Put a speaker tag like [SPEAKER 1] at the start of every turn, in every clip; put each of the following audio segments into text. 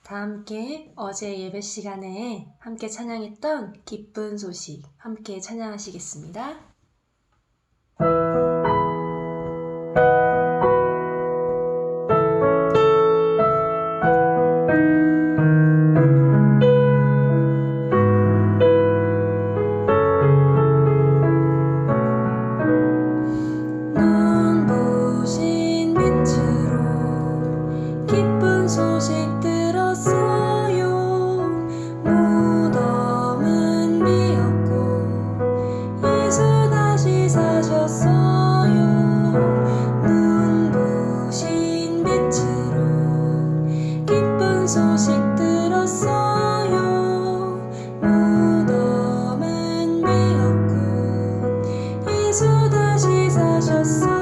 [SPEAKER 1] 다 함께 어제 예배 시간에 함께 찬양했던 기쁜 소식 함께 찬양하시겠습니다. 눈부신 빛으로 기쁜 소식 들었어요. 무덤은 비었고 예수 다시 사셨어요. 눈부신 빛으로 기쁜 소식 들었어요. 무덤은 비었고 예수 다시 사셨어요.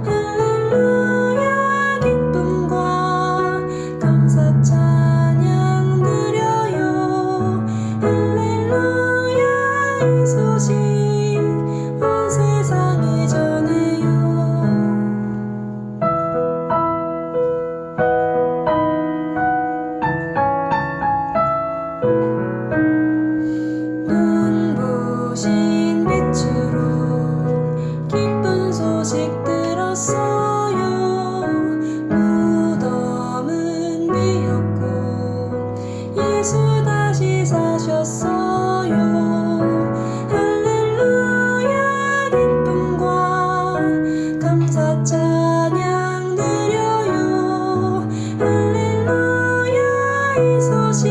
[SPEAKER 1] 할렐루야 기쁨과 감사 찬양 드려요. 할렐루야 이 소식 온 세상에 전해요. 눈부신 빛으로 기쁜 소식 들었어요. 무덤은 비었고 예수 다시 사셨어요. 할렐루야 기쁨과 감사 찬양 드려요. 할렐루야 이 소식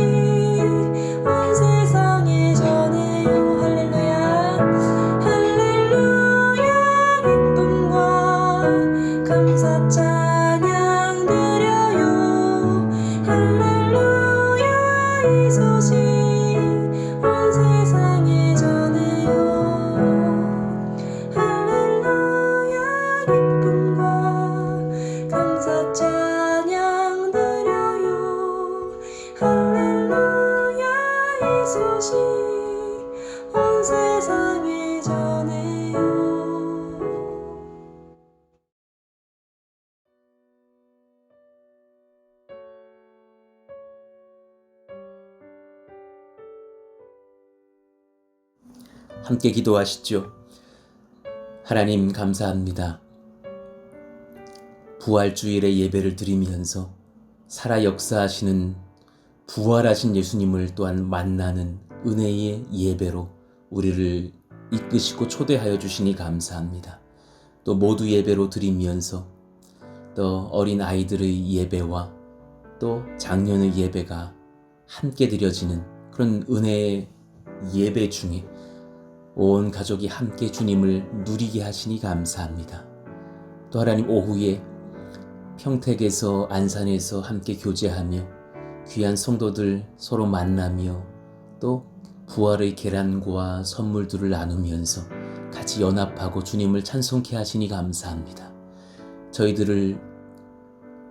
[SPEAKER 1] 온 세상에 전해요. 할렐루야 할렐루야 기쁨과 감사 찬양 드려요. 할렐루야 이 소식 온 세상에 전해요. 할렐루야 기쁨과 감사 찬양 드려요. 할렐루야 이 소식 온 세상에 전해요.
[SPEAKER 2] 함께 기도하시죠. 하나님 감사합니다. 부활주일에 예배를 드리면서 살아 역사하시는 부활하신 예수님을 또한 만나는 은혜의 예배로 우리를 이끄시고 초대하여 주시니 감사합니다. 또 모두 예배로 드리면서 또 어린 아이들의 예배와 또 장년의 예배가 함께 드려지는 그런 은혜의 예배 중에 온 가족이 함께 주님을 누리게 하시니 감사합니다. 또 하나님 오후에 평택에서 안산에서 함께 교제하며 귀한 성도들 서로 만나며 또 부활의 계란과 선물들을 나누면서 같이 연합하고 주님을 찬송케 하시니 감사합니다. 저희들을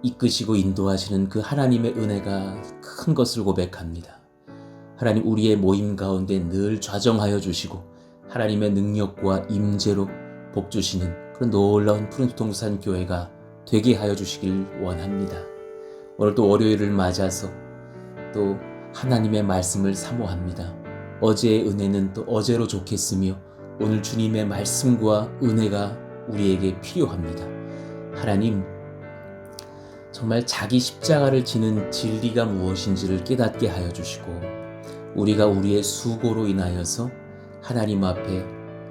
[SPEAKER 2] 이끄시고 인도하시는 그 하나님의 은혜가 큰 것을 고백합니다. 하나님 우리의 모임 가운데 늘 좌정하여 주시고 하나님의 능력과 임재로 복주시는 그런 놀라운 푸른동산 교회가 되게 하여 주시길 원합니다. 오늘 또 월요일을 맞아서 또 하나님의 말씀을 사모합니다. 어제의 은혜는 또 어제로 좋겠으며 오늘 주님의 말씀과 은혜가 우리에게 필요합니다. 하나님 정말 자기 십자가를 지는 진리가 무엇인지를 깨닫게 하여 주시고 우리가 우리의 수고로 인하여서 하나님 앞에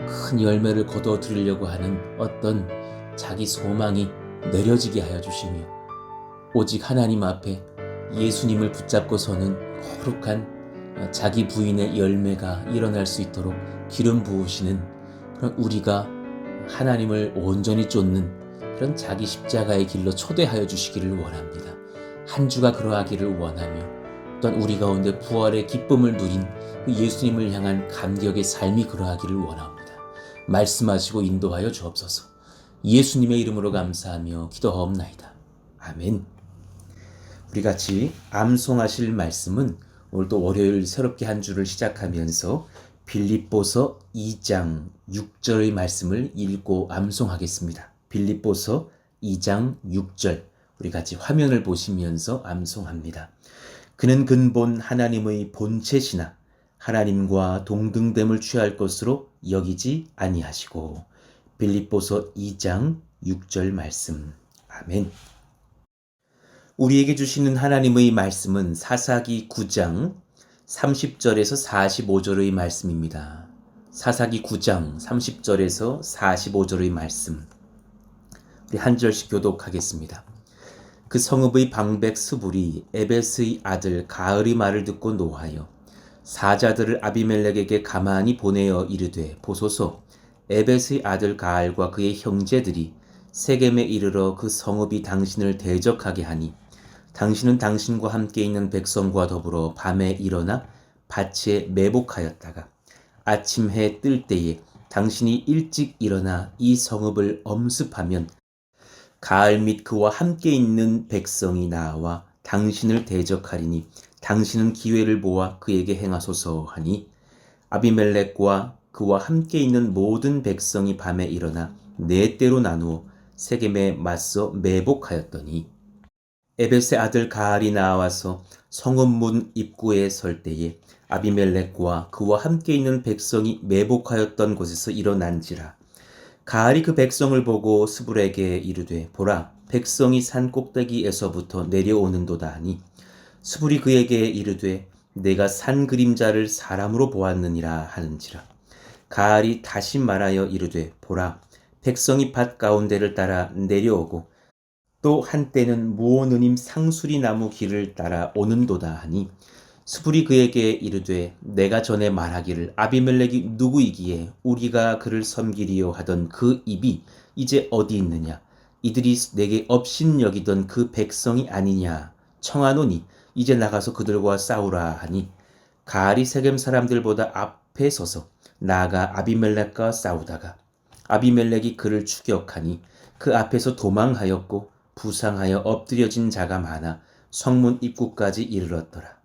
[SPEAKER 2] 큰 열매를 거둬들이려고 하는 어떤 자기 소망이 내려지게 하여 주시며 오직 하나님 앞에 예수님을 붙잡고 서는 거룩한 자기 부인의 열매가 일어날 수 있도록 기름 부으시는 그런 우리가 하나님을 온전히 쫓는 그런 자기 십자가의 길로 초대하여 주시기를 원합니다. 한 주가 그러하기를 원하며 또한 우리 가운데 부활의 기쁨을 누린 그 예수님을 향한 감격의 삶이 그러하기를 원합니다. 말씀하시고 인도하여 주옵소서. 예수님의 이름으로 감사하며 기도하옵나이다. 아멘. 우리 같이 암송하실 말씀은 오늘 또 월요일 새롭게 한 주를 시작하면서 빌립보서 2장 6절의 말씀을 읽고 암송하겠습니다. 빌립보서 2장 6절 우리 같이 화면을 보시면서 암송합니다. 그는 근본 하나님의 본체시나 하나님과 동등됨을 취할 것으로 여기지 아니하시고. 빌립보서 2장 6절 말씀. 아멘. 우리에게 주시는 하나님의 말씀은 사사기 9장 30절에서 45절의 말씀입니다. 사사기 9장 30절에서 45절의 말씀. 우리 한 절씩 교독하겠습니다. 그 성읍의 방백 스불이 에벳의 아들 가을의 말을 듣고 노하여 사자들을 아비멜렉에게 가만히 보내어 이르되, 보소서, 에벳의 아들 가알과 그의 형제들이 세겜에 이르러 그 성읍이 당신을 대적하게 하니 당신은 당신과 함께 있는 백성과 더불어 밤에 일어나 밭에 매복하였다가 아침 해 뜰 때에 당신이 일찍 일어나 이 성읍을 엄습하면 가알 및 그와 함께 있는 백성이 나와 당신을 대적하리니 당신은 기회를 보아 그에게 행하소서 하니, 아비멜렉과 그와 함께 있는 모든 백성이 밤에 일어나 네 때로 나누어 세겜에 맞서 매복하였더니, 에벳의 아들 가알이 나와서 성읍 문 입구에 설 때에 아비멜렉과 그와 함께 있는 백성이 매복하였던 곳에서 일어난지라. 가알이 그 백성을 보고 스불에게 이르되, 보라, 백성이 산 꼭대기에서부터 내려오는도다 하니, 스불이 그에게 이르되, 내가 산 그림자를 사람으로 보았느니라 하는지라. 가알이 다시 말하여 이르되, 보라, 백성이 밭 가운데를 따라 내려오고 또 한때는 무오느님 상수리 나무 길을 따라 오는도다 하니, 스불이 그에게 이르되, 내가 전에 말하기를 아비멜렉이 누구이기에 우리가 그를 섬기리요 하던 그 입이 이제 어디 있느냐? 이들이 내게 업신여기던 그 백성이 아니냐? 청하노니 이제 나가서 그들과 싸우라 하니, 가알이 세겜 사람들보다 앞에 서서 나아가 아비멜렉과 싸우다가 아비멜렉이 그를 추격하니 그 앞에서 도망하였고 부상하여 엎드려진 자가 많아 성문 입구까지 이르렀더라.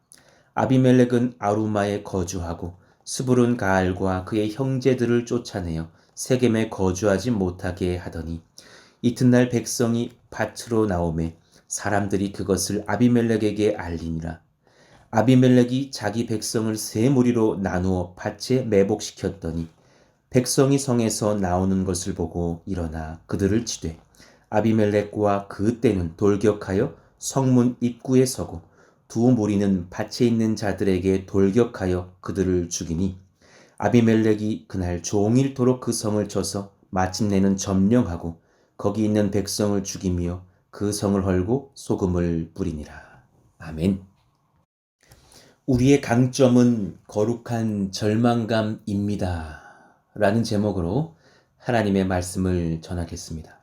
[SPEAKER 2] 아비멜렉은 아루마에 거주하고 스불은 가알과 그의 형제들을 쫓아내어 세겜에 거주하지 못하게 하더니, 이튿날 백성이 밭으로 나오매 사람들이 그것을 아비멜렉에게 알리니라. 아비멜렉이 자기 백성을 세 무리로 나누어 밭에 매복시켰더니 백성이 성에서 나오는 것을 보고 일어나 그들을 치되, 아비멜렉과 그 떼는 돌격하여 성문 입구에 서고 두 무리는 밭에 있는 자들에게 돌격하여 그들을 죽이니, 아비멜렉이 그날 종일토록 그 성을 쳐서 마침내는 점령하고 거기 있는 백성을 죽이며 그 성을 헐고 소금을 뿌리니라. 아멘. 우리의 강점은 거룩한 절망감입니다. 라는 제목으로 하나님의 말씀을 전하겠습니다.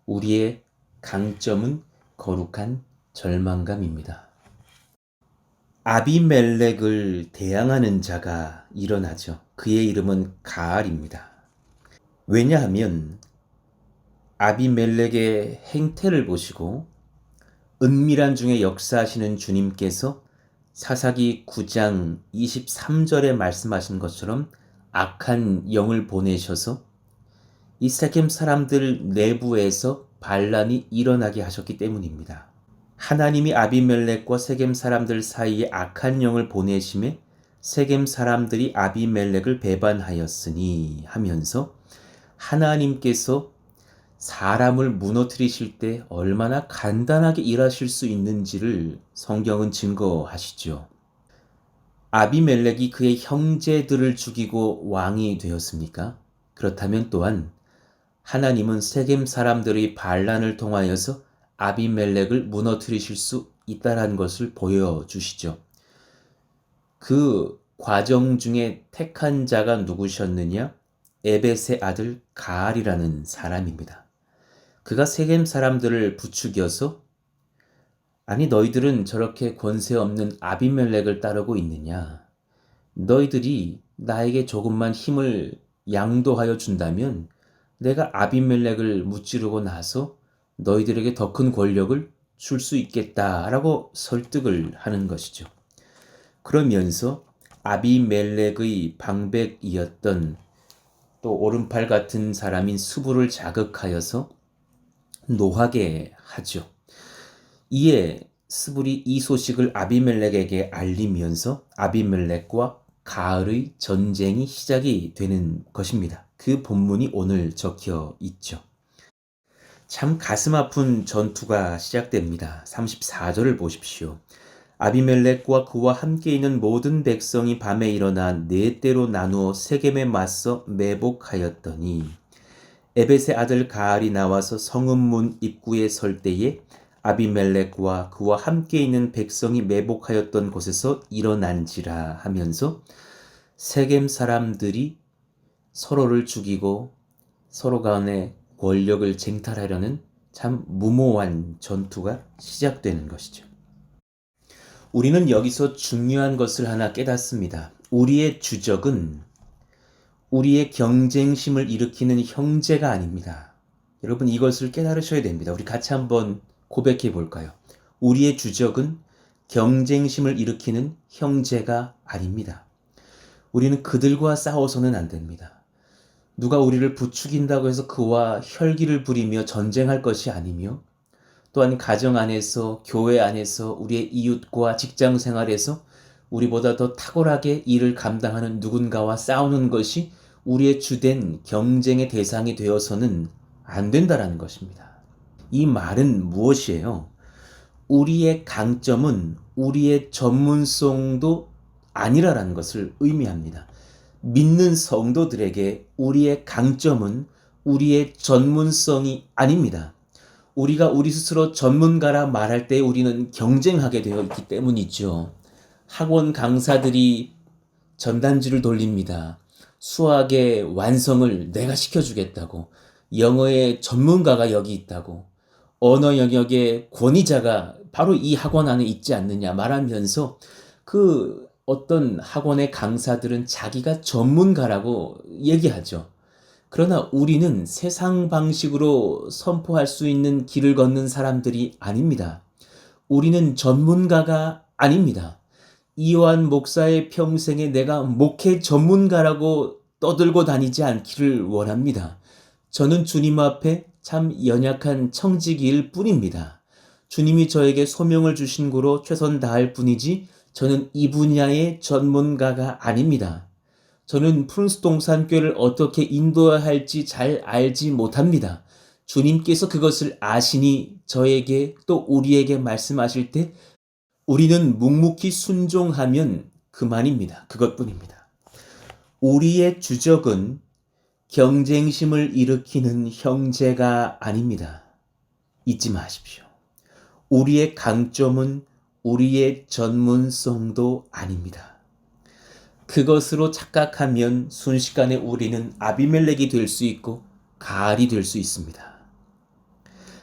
[SPEAKER 2] 우리의 강점은 거룩한 절망감입니다. 아비멜렉을 대항하는 자가 일어나죠. 그의 이름은 가알입니다. 왜냐하면 아비멜렉의 행태를 보시고 은밀한 중에 역사하시는 주님께서 사사기 9장 23절에 말씀하신 것처럼 악한 영을 보내셔서 이 세겜 사람들 내부에서 반란이 일어나게 하셨기 때문입니다. 하나님이 아비멜렉과 세겜 사람들 사이에 악한 영을 보내심에 세겜 사람들이 아비멜렉을 배반하였으니 하면서 하나님께서 사람을 무너뜨리실 때 얼마나 간단하게 일하실 수 있는지를 성경은 증거하시죠. 아비멜렉이 그의 형제들을 죽이고 왕이 되었습니까? 그렇다면 또한 하나님은 세겜 사람들의 반란을 통하여서 아비멜렉을 무너뜨리실 수 있다는 것을 보여주시죠. 그 과정 중에 택한 자가 누구셨느냐? 에벳의 아들 가알이라는 사람입니다. 그가 세겜 사람들을 부추겨서, 아니 너희들은 저렇게 권세 없는 아비멜렉을 따르고 있느냐? 너희들이 나에게 조금만 힘을 양도하여 준다면 내가 아비멜렉을 무찌르고 나서 너희들에게 더 큰 권력을 줄 수 있겠다라고 설득을 하는 것이죠. 그러면서 아비멜렉의 방백이었던 또 오른팔 같은 사람인 스불을 자극하여서 노하게 하죠. 이에 스불이 이 소식을 아비멜렉에게 알리면서 아비멜렉과 가을의 전쟁이 시작이 되는 것입니다. 그 본문이 오늘 적혀 있죠. 참 가슴 아픈 전투가 시작됩니다. 34절을 보십시오. 아비멜렉과 그와 함께 있는 모든 백성이 밤에 일어나 네 때로 나누어 세겜에 맞서 매복하였더니 에벳의 아들 가알이 나와서 성읍문 입구에 설 때에 아비멜렉과 그와 함께 있는 백성이 매복하였던 곳에서 일어난지라 하면서 세겜 사람들이 서로를 죽이고 서로 간에 권력을 쟁탈하려는 참 무모한 전투가 시작되는 것이죠. 우리는 여기서 중요한 것을 하나 깨닫습니다. 우리의 주적은 우리의 경쟁심을 일으키는 형제가 아닙니다. 여러분 이것을 깨달으셔야 됩니다. 우리 같이 한번 고백해 볼까요? 우리의 주적은 경쟁심을 일으키는 형제가 아닙니다. 우리는 그들과 싸워서는 안 됩니다. 누가 우리를 부추긴다고 해서 그와 혈기를 부리며 전쟁할 것이 아니며 또한 가정 안에서 교회 안에서 우리의 이웃과 직장 생활에서 우리보다 더 탁월하게 일을 감당하는 누군가와 싸우는 것이 우리의 주된 경쟁의 대상이 되어서는 안 된다라는 것입니다. 이 말은 무엇이에요? 우리의 강점은 우리의 전문성도 아니라라는 것을 의미합니다. 믿는 성도들에게 우리의 강점은 우리의 전문성이 아닙니다. 우리가 우리 스스로 전문가라 말할 때 우리는 경쟁하게 되어 있기 때문이죠. 학원 강사들이 전단지를 돌립니다. 수학의 완성을 내가 시켜주겠다고. 영어의 전문가가 여기 있다고. 언어 영역의 권위자가 바로 이 학원 안에 있지 않느냐 말하면서 그 어떤 학원의 강사들은 자기가 전문가라고 얘기하죠. 그러나 우리는 세상 방식으로 선포할 수 있는 길을 걷는 사람들이 아닙니다. 우리는 전문가가 아닙니다. 이완 목사의 평생에 내가 목회 전문가라고 떠들고 다니지 않기를 원합니다. 저는 주님 앞에 참 연약한 청지기일 뿐입니다. 주님이 저에게 소명을 주신 거로 최선 다할 뿐이지 저는 이 분야의 전문가가 아닙니다. 저는 푸른스동산교회를 어떻게 인도해야 할지 잘 알지 못합니다. 주님께서 그것을 아시니 저에게 또 우리에게 말씀하실 때 우리는 묵묵히 순종하면 그만입니다. 그것뿐입니다. 우리의 주적은 경쟁심을 일으키는 형제가 아닙니다. 잊지 마십시오. 우리의 강점은 우리의 전문성도 아닙니다. 그것으로 착각하면 순식간에 우리는 아비멜렉이 될 수 있고 가알이 될 수 있습니다.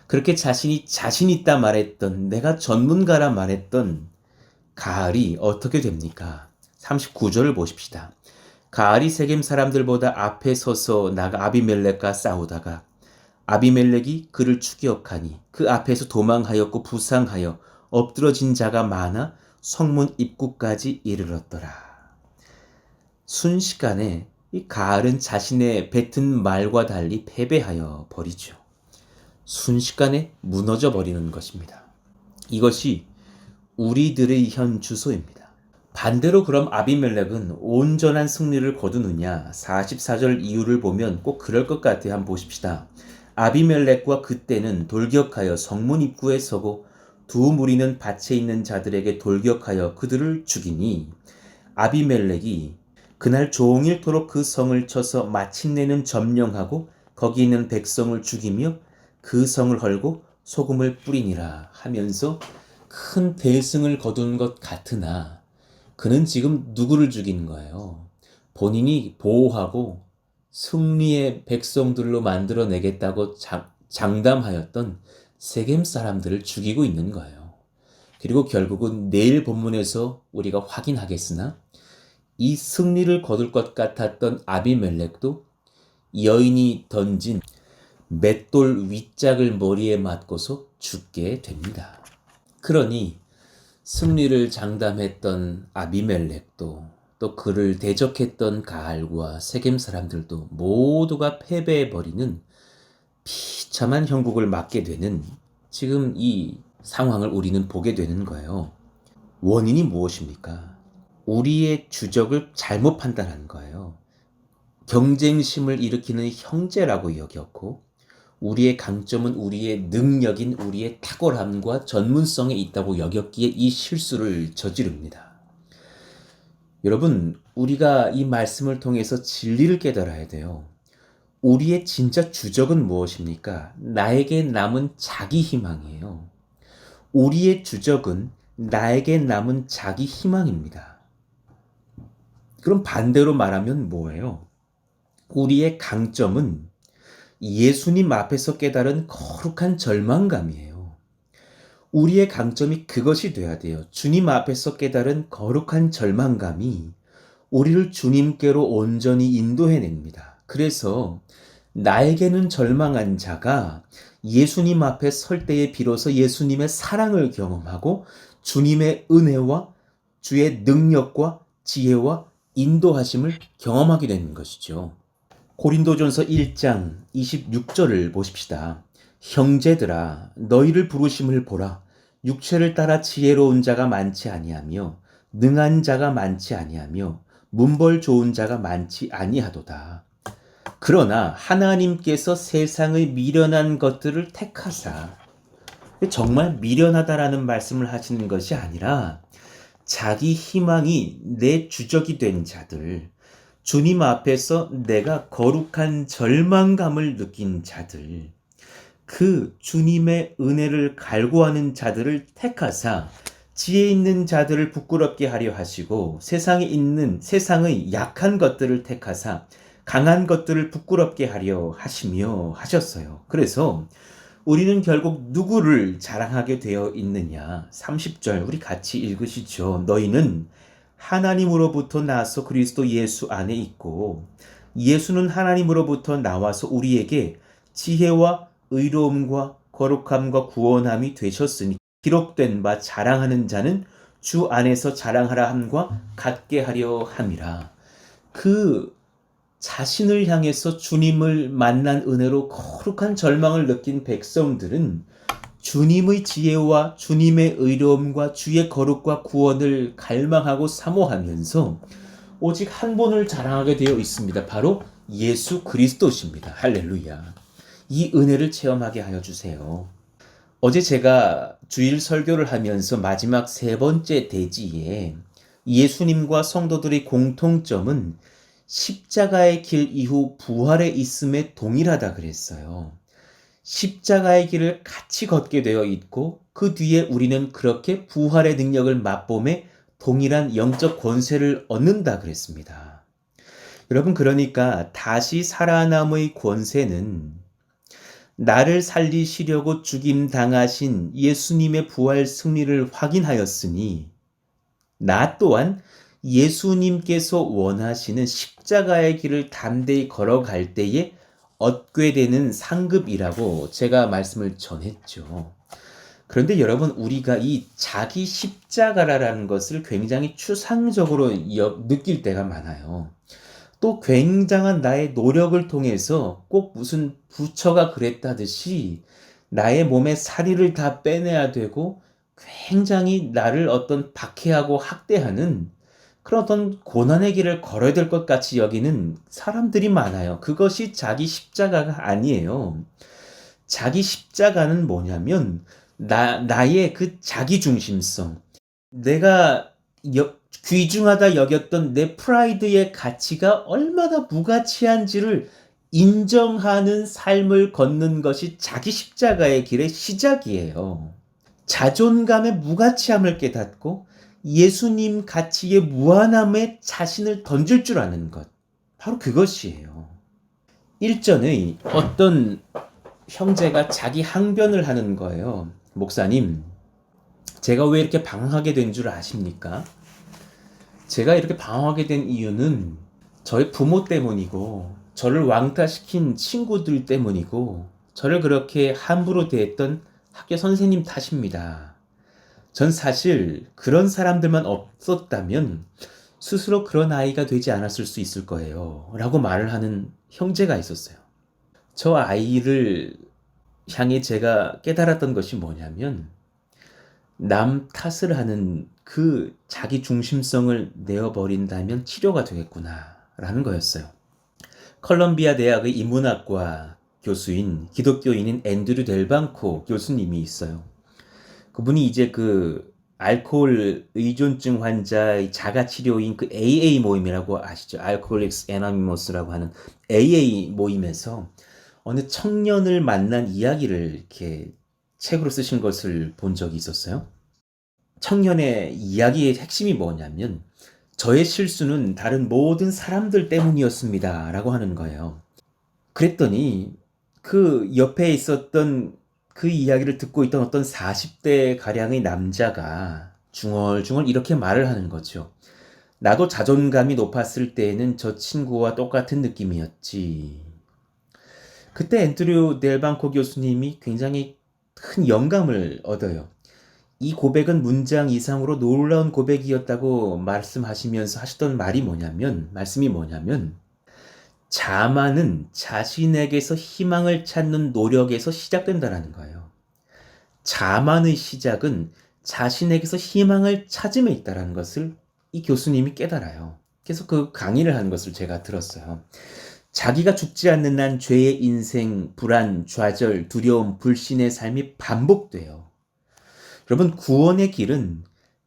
[SPEAKER 2] 그렇게 자신이 자신 있다 말했던, 내가 전문가라 말했던 가알이 어떻게 됩니까? 39절을 보십시다. 가알이 세겜 사람들보다 앞에 서서 나가 아비멜렉과 싸우다가 아비멜렉이 그를 추격하니 그 앞에서 도망하였고 부상하여 엎드러진 자가 많아 성문 입구까지 이르렀더라. 순식간에 이 가알은 자신의 뱉은 말과 달리 패배하여 버리죠. 순식간에 무너져 버리는 것입니다. 이것이 우리들의 현 주소입니다. 반대로 그럼 아비멜렉은 온전한 승리를 거두느냐? 44절 이유를 보면 꼭 그럴 것 같아요. 한번 보십시다. 아비멜렉과 그때는 돌격하여 성문 입구에 서고 두 무리는 밭에 있는 자들에게 돌격하여 그들을 죽이니 아비멜렉이 그날 종일토록 그 성을 쳐서 마침내는 점령하고 거기 있는 백성을 죽이며 그 성을 헐고 소금을 뿌리니라 하면서 큰 대승을 거둔 것 같으나 그는 지금 누구를 죽이는 거예요? 본인이 보호하고 승리의 백성들로 만들어내겠다고 장담하였던 세겜 사람들을 죽이고 있는 거예요. 그리고 결국은 내일 본문에서 우리가 확인하겠으나 이 승리를 거둘 것 같았던 아비멜렉도 여인이 던진 맷돌 윗짝을 머리에 맞고서 죽게 됩니다. 그러니 승리를 장담했던 아비멜렉도 또 그를 대적했던 가알과 세겜 사람들도 모두가 패배해버리는 비참한 형국을 맞게 되는 지금 이 상황을 우리는 보게 되는 거예요. 원인이 무엇입니까? 우리의 주적을 잘못 판단한 거예요. 경쟁심을 일으키는 형제라고 여겼고, 우리의 강점은 우리의 능력인 우리의 탁월함과 전문성에 있다고 여겼기에 이 실수를 저지릅니다. 여러분, 우리가 이 말씀을 통해서 진리를 깨달아야 돼요. 우리의 진짜 주적은 무엇입니까? 나에게 남은 자기 희망이에요. 우리의 주적은 나에게 남은 자기 희망입니다. 그럼 반대로 말하면 뭐예요? 우리의 강점은 예수님 앞에서 깨달은 거룩한 절망감이에요. 우리의 강점이 그것이 돼야 돼요. 주님 앞에서 깨달은 거룩한 절망감이 우리를 주님께로 온전히 인도해냅니다. 그래서 나에게는 절망한 자가 예수님 앞에 설 때에 비로소 예수님의 사랑을 경험하고 주님의 은혜와 주의 능력과 지혜와 인도하심을 경험하게 되는 것이죠. 고린도전서 1장 26절을 보십시다. 형제들아 너희를 부르심을 보라. 육체를 따라 지혜로운 자가 많지 아니하며 능한 자가 많지 아니하며 문벌 좋은 자가 많지 아니하도다. 그러나 하나님께서 세상의 미련한 것들을 택하사, 정말 미련하다라는 말씀을 하시는 것이 아니라 자기 희망이 내 주적이 된 자들, 주님 앞에서 내가 거룩한 절망감을 느낀 자들, 그 주님의 은혜를 갈구하는 자들을 택하사 지혜 있는 자들을 부끄럽게 하려 하시고 세상에 있는 세상의 약한 것들을 택하사 강한 것들을 부끄럽게 하려 하시며 하셨어요. 그래서 우리는 결국 누구를 자랑하게 되어 있느냐? 30절 우리 같이 읽으시죠. 너희는 하나님으로부터 나서 그리스도 예수 안에 있고 예수는 하나님으로부터 나와서 우리에게 지혜와 의로움과 거룩함과 구원함이 되셨으니 기록된 바 자랑하는 자는 주 안에서 자랑하라 함과 같게 하려 함이라. 그 자신을 향해서 주님을 만난 은혜로 거룩한 절망을 느낀 백성들은 주님의 지혜와 주님의 의로움과 주의 거룩과 구원을 갈망하고 사모하면서 오직 한 분을 자랑하게 되어 있습니다. 바로 예수 그리스도십니다. 할렐루야. 이 은혜를 체험하게 하여 주세요. 어제 제가 주일 설교를 하면서 마지막 세 번째 대지에 예수님과 성도들의 공통점은 십자가의 길 이후 부활에 있음에 동일하다 그랬어요. 십자가의 길을 같이 걷게 되어 있고 그 뒤에 우리는 그렇게 부활의 능력을 맛봄에 동일한 영적 권세를 얻는다 그랬습니다. 여러분, 그러니까 다시 살아남의 권세는 나를 살리시려고 죽임 당하신 예수님의 부활 승리를 확인하였으니 나 또한 예수님께서 원하시는 십자가의 길을 담대히 걸어갈 때에 얻게 되는 상급이라고 제가 말씀을 전했죠. 그런데 여러분, 우리가 이 자기 십자가라는 것을 굉장히 추상적으로 느낄 때가 많아요. 또 굉장한 나의 노력을 통해서 꼭 무슨 부처가 그랬다듯이 나의 몸에 살이를 다 빼내야 되고 굉장히 나를 어떤 박해하고 학대하는 그런 어떤 고난의 길을 걸어야 될 것 같이 여기는 사람들이 많아요. 그것이 자기 십자가가 아니에요. 자기 십자가는 뭐냐면 나의 그 자기 중심성, 내가 귀중하다 여겼던 내 프라이드의 가치가 얼마나 무가치한지를 인정하는 삶을 걷는 것이 자기 십자가의 길의 시작이에요. 자존감의 무가치함을 깨닫고 예수님 가치의 무한함에 자신을 던질 줄 아는 것, 바로 그것이에요. 일전에 어떤 형제가 자기 항변을 하는 거예요. 목사님, 제가 왜 이렇게 방황하게 된 줄 아십니까? 제가 이렇게 방황하게 된 이유는 저희 부모 때문이고 저를 왕따시킨 친구들 때문이고 저를 그렇게 함부로 대했던 학교 선생님 탓입니다. 전 사실 그런 사람들만 없었다면 스스로 그런 아이가 되지 않았을 수 있을 거예요. 라고 말을 하는 형제가 있었어요. 저 아이를 향해 제가 깨달았던 것이 뭐냐면 남 탓을 하는 그 자기 중심성을 내어버린다면 치료가 되겠구나라는 거였어요. 컬럼비아 대학의 인문학과 교수인 기독교인인 앤드류 델방코 교수님이 있어요. 그분이 이제 그 알코올 의존증 환자의 자가 치료인 그 AA 모임이라고 아시죠? 알코올릭스 애너니머스라고 하는 AA 모임에서 어느 청년을 만난 이야기를 이렇게 책으로 쓰신 것을 본 적이 있었어요. 청년의 이야기의 핵심이 뭐냐면 저의 실수는 다른 모든 사람들 때문이었습니다 라고 하는 거예요. 그랬더니 그 옆에 있었던 그 이야기를 듣고 있던 어떤 40대 가량의 남자가 중얼중얼 이렇게 말을 하는 거죠. 나도 자존감이 높았을 때에는 저 친구와 똑같은 느낌이었지. 그때 앤드류 델방코 교수님이 굉장히 큰 영감을 얻어요. 이 고백은 문장 이상으로 놀라운 고백이었다고 말씀하시면서 하시던 말씀이 뭐냐면, 자만은 자신에게서 희망을 찾는 노력에서 시작된다라는 거예요. 자만의 시작은 자신에게서 희망을 찾음에 있다라는 것을 이 교수님이 깨달아요. 그래서 그 강의를 하는 것을 제가 들었어요. 자기가 죽지 않는 한 죄의 인생, 불안, 좌절, 두려움, 불신의 삶이 반복돼요. 여러분, 구원의 길은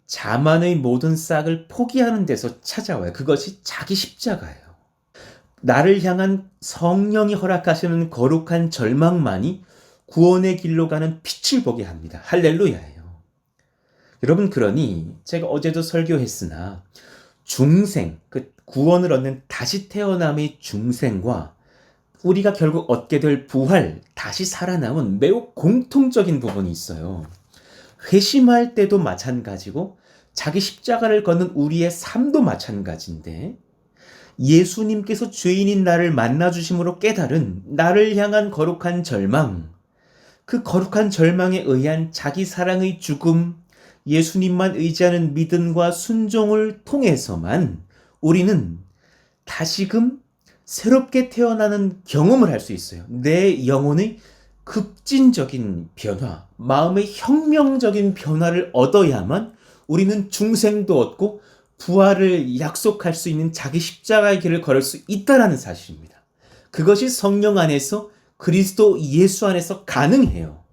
[SPEAKER 2] 자만의 모든 싹을 포기하는 데서 찾아와요. 그것이 자기 십자가예요. 나를 향한 성령이 허락하시는 거룩한 절망만이 구원의 길로 가는 빛을 보게 합니다. 할렐루야예요. 여러분, 그러니 제가 어제도 설교했으나 중생, 그 구원을 얻는 다시 태어남의 중생과 우리가 결국 얻게 될 부활, 다시 살아남은 매우 공통적인 부분이 있어요. 회심할 때도 마찬가지고 자기 십자가를 걷는 우리의 삶도 마찬가지인데, 예수님께서 죄인인 나를 만나주심으로 깨달은 나를 향한 거룩한 절망, 그 거룩한 절망에 의한 자기 사랑의 죽음, 예수님만 의지하는 믿음과 순종을 통해서만 우리는 다시금 새롭게 태어나는 경험을 할 수 있어요. 내 영혼의 급진적인 변화, 마음의 혁명적인 변화를 얻어야만 우리는 중생도 얻고 부활을 약속할 수 있는 자기 십자가의 길을 걸을 수 있다는 사실입니다. 그것이 성령 안에서 그리스도 예수 안에서 가능해요.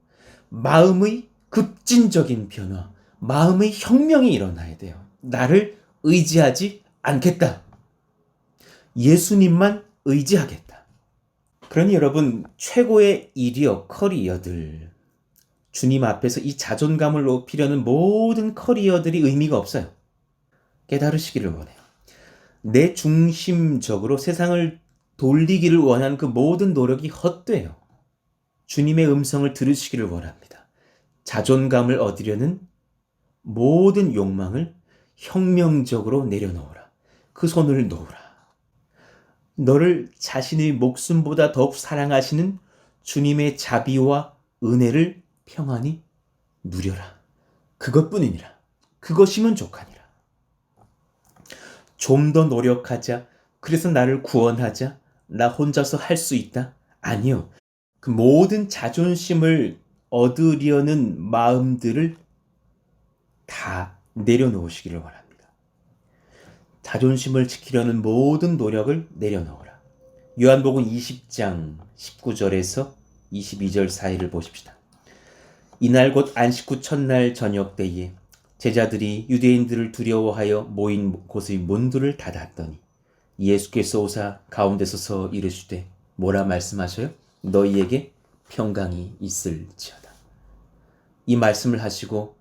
[SPEAKER 2] 마음의 급진적인 변화, 마음의 혁명이 일어나야 돼요. 나를 의지하지 않겠다. 예수님만 의지하겠다. 그러니 여러분, 최고의 이력, 커리어들, 주님 앞에서 이 자존감을 높이려는 모든 커리어들이 의미가 없어요. 깨달으시기를 원해요. 내 중심적으로 세상을 돌리기를 원하는 그 모든 노력이 헛돼요. 주님의 음성을 들으시기를 원합니다. 자존감을 얻으려는 모든 욕망을 혁명적으로 내려놓으라. 그 손을 놓으라. 너를 자신의 목숨보다 더욱 사랑하시는 주님의 자비와 은혜를 평안히 누려라. 그것뿐이니라. 그것이면 족하니라. 좀 더 노력하자. 그래서 나를 구원하자. 나 혼자서 할 수 있다. 아니요. 그 모든 자존심을 얻으려는 마음들을 다 내려놓으시기를 원합니다. 자존심을 지키려는 모든 노력을 내려놓으라. 요한복음 20장 19절에서 22절 사이를 보십시다. 이날 곧 안식 후 첫날 저녁 때에 제자들이 유대인들을 두려워하여 모인 곳의 문들을 닫았더니 예수께서 오사 가운데 서서 이르시되 뭐라 말씀하셔요? 너희에게 평강이 있을지어다. 이 말씀을 하시고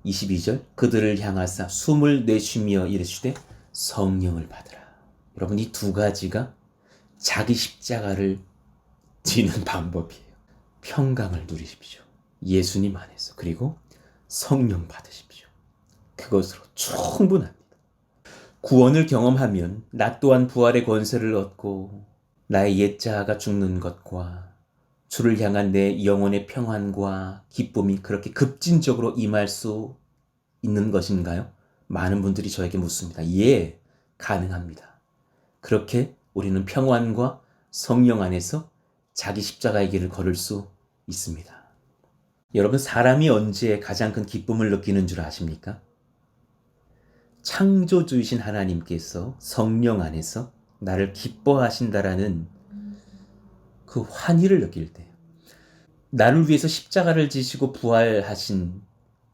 [SPEAKER 2] 22절 그들을 향하사 숨을 내쉬며 이르시되 성령을 받으라. 여러분, 이 두 가지가 자기 십자가를 지는 방법이에요. 평강을 누리십시오. 예수님 안에서. 그리고 성령 받으십시오. 그것으로 충분합니다. 구원을 경험하면 나 또한 부활의 권세를 얻고 나의 옛 자아가 죽는 것과 주를 향한 내 영혼의 평안과 기쁨이 그렇게 급진적으로 임할 수 있는 것인가요? 많은 분들이 저에게 묻습니다. 예, 가능합니다. 그렇게 우리는 평안과 성령 안에서 자기 십자가의 길을 걸을 수 있습니다. 여러분, 사람이 언제 가장 큰 기쁨을 느끼는 줄 아십니까? 창조주이신 하나님께서 성령 안에서 나를 기뻐하신다라는 그 환희를 느낄 때예요. 나를 위해서 십자가를 지시고 부활하신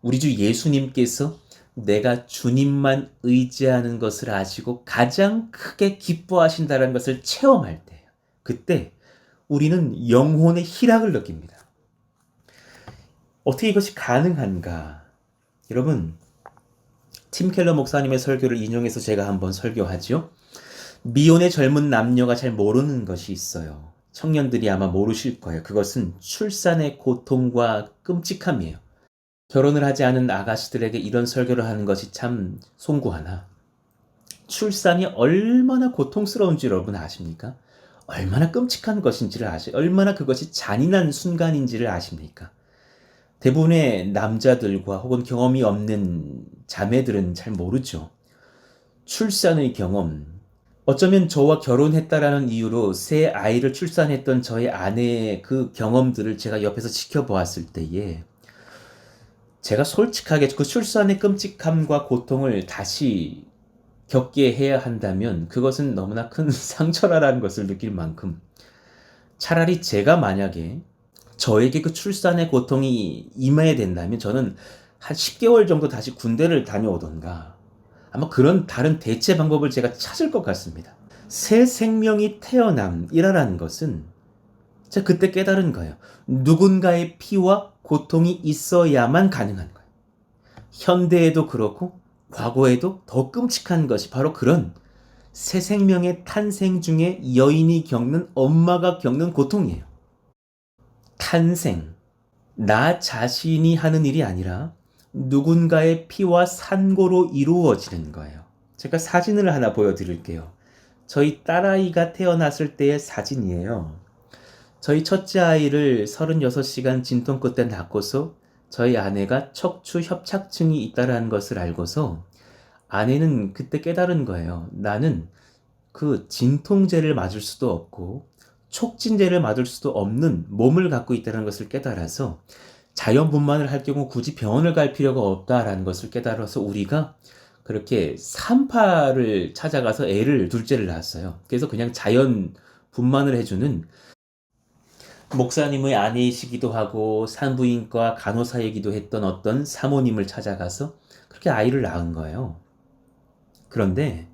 [SPEAKER 2] 우리 주 예수님께서 내가 주님만 의지하는 것을 아시고 가장 크게 기뻐하신다는 것을 체험할 때예요. 그때 우리는 영혼의 희락을 느낍니다. 어떻게 이것이 가능한가? 여러분, 팀 켈러 목사님의 설교를 인용해서 제가 한번 설교하죠. 미혼의 젊은 남녀가 잘 모르는 것이 있어요. 청년들이 아마 모르실 거예요. 그것은 출산의 고통과 끔찍함이에요. 결혼을 하지 않은 아가씨들에게 이런 설교를 하는 것이 참 송구하나, 출산이 얼마나 고통스러운지 여러분 아십니까? 얼마나 끔찍한 것인지를 얼마나 그것이 잔인한 순간인지를 아십니까? 대부분의 남자들과 혹은 경험이 없는 자매들은 잘 모르죠. 출산의 경험, 어쩌면 저와 결혼했다라는 이유로 새 아이를 출산했던 저의 아내의 그 경험들을 제가 옆에서 지켜보았을 때에 제가 솔직하게 그 출산의 끔찍함과 고통을 다시 겪게 해야 한다면 그것은 너무나 큰 상처라는 것을 느낄 만큼, 차라리 제가 만약에 저에게 그 출산의 고통이 임해야 된다면 저는 한 10개월 정도 다시 군대를 다녀오던가 아마 그런 다른 대체 방법을 제가 찾을 것 같습니다. 새 생명이 태어남이라는 것은 제가 그때 깨달은 거예요. 누군가의 피와 고통이 있어야만 가능한 거예요. 현대에도 그렇고 과거에도 더 끔찍한 것이 바로 그런 새 생명의 탄생 중에 여인이 겪는, 엄마가 겪는 고통이에요. 탄생, 나 자신이 하는 일이 아니라 누군가의 피와 산고로 이루어지는 거예요. 제가 사진을 하나 보여드릴게요. 저희 딸아이가 태어났을 때의 사진이에요. 저희 첫째 아이를 36시간 진통 끝에 낳고서 저희 아내가 척추 협착증이 있다는 것을 알고서 아내는 그때 깨달은 거예요. 나는 그 진통제를 맞을 수도 없고 촉진제를 맞을 수도 없는 몸을 갖고 있다는 것을 깨달아서 자연분만을 할 경우 굳이 병원을 갈 필요가 없다라는 것을 깨달아서 우리가 그렇게 산파를 찾아가서 애를 둘째를 낳았어요. 그래서 그냥 자연 분만을 해주는, 목사님의 아내이시기도 하고 산부인과 간호사이기도 했던 어떤 사모님을 찾아가서 그렇게 아이를 낳은 거예요. 그런데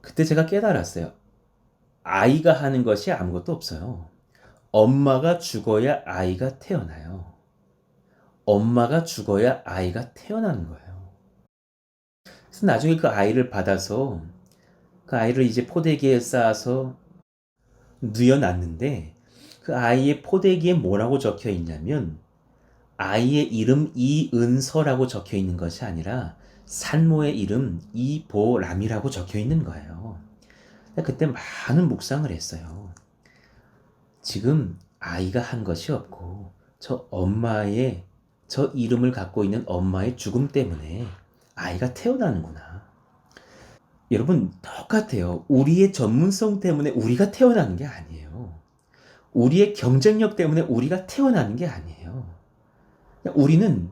[SPEAKER 2] 그때 제가 깨달았어요. 아이가 하는 것이 아무것도 없어요. 엄마가 죽어야 아이가 태어나요. 엄마가 죽어야 아이가 태어나는 거예요. 그래서 나중에 그 아이를 받아서 그 아이를 이제 포대기에 쌓아서 뉘어놨는데 그 아이의 포대기에 뭐라고 적혀 있냐면 아이의 이름 이은서라고 적혀 있는 것이 아니라 산모의 이름 이보람이라고 적혀 있는 거예요. 그때 많은 묵상을 했어요. 지금 아이가 한 것이 없고 저 이름을 갖고 있는 엄마의 죽음 때문에 아이가 태어나는구나. 여러분, 똑같아요. 우리의 전문성 때문에 우리가 태어나는 게 아니에요. 우리의 경쟁력 때문에 우리가 태어나는 게 아니에요. 우리는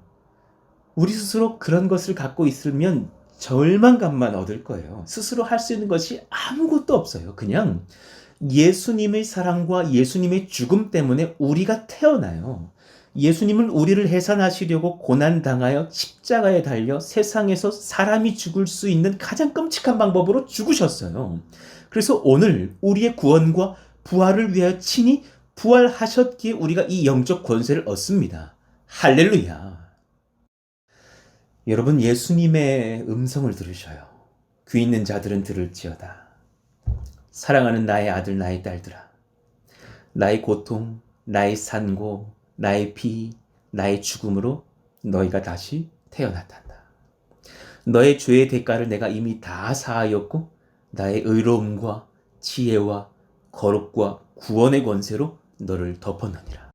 [SPEAKER 2] 우리 스스로 그런 것을 갖고 있으면 절망감만 얻을 거예요. 스스로 할 수 있는 것이 아무것도 없어요. 그냥 예수님의 사랑과 예수님의 죽음 때문에 우리가 태어나요. 예수님은 우리를 해산하시려고 고난당하여 십자가에 달려 세상에서 사람이 죽을 수 있는 가장 끔찍한 방법으로 죽으셨어요. 그래서 오늘 우리의 구원과 부활을 위하여 친히 부활하셨기에 우리가 이 영적 권세를 얻습니다. 할렐루야. 여러분, 예수님의 음성을 들으셔요. 귀 있는 자들은 들을지어다. 사랑하는 나의 아들, 나의 딸들아. 나의 고통, 나의 산고, 나의 피, 나의 죽음으로 너희가 다시 태어났단다. 너의 죄의 대가를 내가 이미 다 사하였고 나의 의로움과 지혜와 거룩과 구원의 권세로 너를 덮었느니라.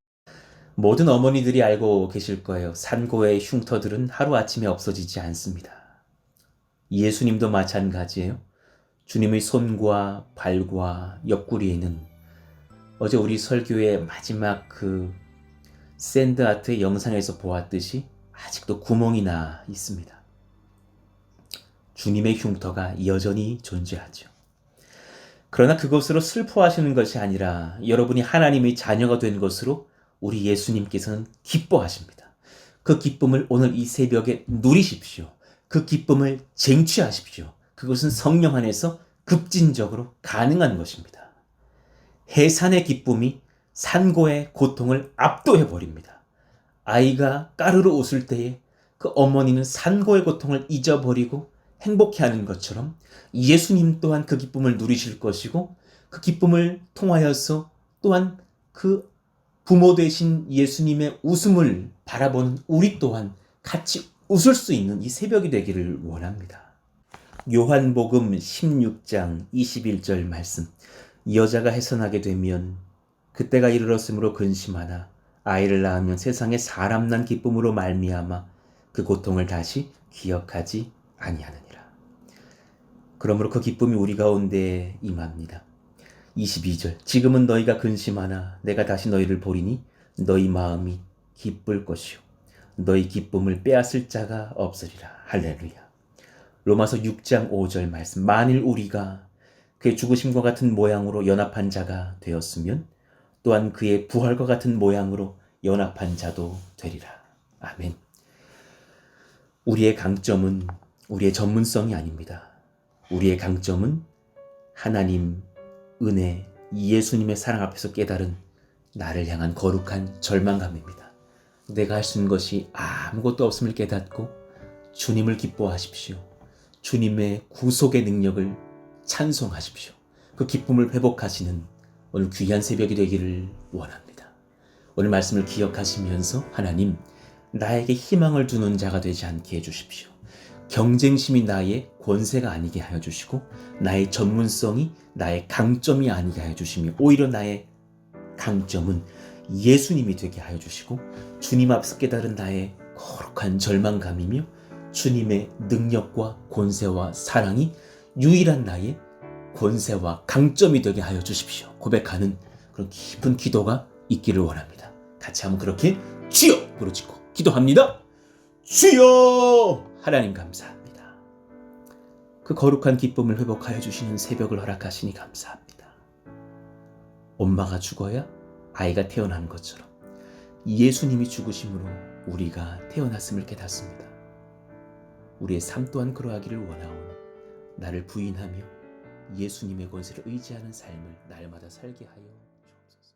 [SPEAKER 2] 모든 어머니들이 알고 계실 거예요. 산고의 흉터들은 하루아침에 없어지지 않습니다. 예수님도 마찬가지예요. 주님의 손과 발과 옆구리에는 어제 우리 설교의 마지막 그 샌드아트의 영상에서 보았듯이 아직도 구멍이 나 있습니다. 주님의 흉터가 여전히 존재하죠. 그러나 그것으로 슬퍼하시는 것이 아니라 여러분이 하나님의 자녀가 된 것으로 우리 예수님께서는 기뻐하십니다. 그 기쁨을 오늘 이 새벽에 누리십시오. 그 기쁨을 쟁취하십시오. 그것은 성령 안에서 급진적으로 가능한 것입니다. 해산의 기쁨이 산고의 고통을 압도해버립니다. 아이가 까르르 웃을 때에 그 어머니는 산고의 고통을 잊어버리고 행복해하는 것처럼 예수님 또한 그 기쁨을 누리실 것이고 그 기쁨을 통하여서 또한 그 부모 되신 예수님의 웃음을 바라보는 우리 또한 같이 웃을 수 있는 이 새벽이 되기를 원합니다. 요한복음 16장 21절 말씀. 여자가 해산하게 되면 그때가 이르렀으므로 근심하나 아이를 낳으면 세상에 사람 난 기쁨으로 말미암아 그 고통을 다시 기억하지 아니하느니라. 그러므로 그 기쁨이 우리 가운데 임합니다. 22절. 지금은 너희가 근심하나 내가 다시 너희를 보리니 너희 마음이 기쁠 것이요 너희 기쁨을 빼앗을 자가 없으리라. 할렐루야. 로마서 6장 5절 말씀. 만일 우리가 그의 죽으심과 같은 모양으로 연합한 자가 되었으면 또한 그의 부활과 같은 모양으로 연합한 자도 되리라. 아멘. 우리의 강점은 우리의 전문성이 아닙니다. 우리의 강점은 하나님, 은혜, 예수님의 사랑 앞에서 깨달은 나를 향한 거룩한 절망감입니다. 내가 할 수 있는 것이 아무것도 없음을 깨닫고 주님을 기뻐하십시오. 주님의 구속의 능력을 찬송하십시오. 그 기쁨을 회복하시는 오늘 귀한 새벽이 되기를 원합니다. 오늘 말씀을 기억하시면서 하나님, 나에게 희망을 두는 자가 되지 않게 해주십시오. 경쟁심이 나의 권세가 아니게 하여 주시고 나의 전문성이 나의 강점이 아니게 하여 주시며 오히려 나의 강점은 예수님이 되게 하여 주시고 주님 앞에서 깨달은 나의 거룩한 절망감이며 주님의 능력과 권세와 사랑이 유일한 나의 권세와 강점이 되게 하여 주십시오. 고백하는 그런 깊은 기도가 있기를 원합니다. 같이 한번 그렇게 주여 부르짖고 기도합니다. 주여! 하나님 감사합니다. 그 거룩한 기쁨을 회복하여 주시는 새벽을 허락하시니 감사합니다. 엄마가 죽어야 아이가 태어난 것처럼 예수님이 죽으심으로 우리가 태어났음을 깨닫습니다. 우리의 삶 또한 그러하기를 원하오니 나를 부인하며 예수님의 권세를 의지하는 삶을 날마다 살게 하여 주옵소서.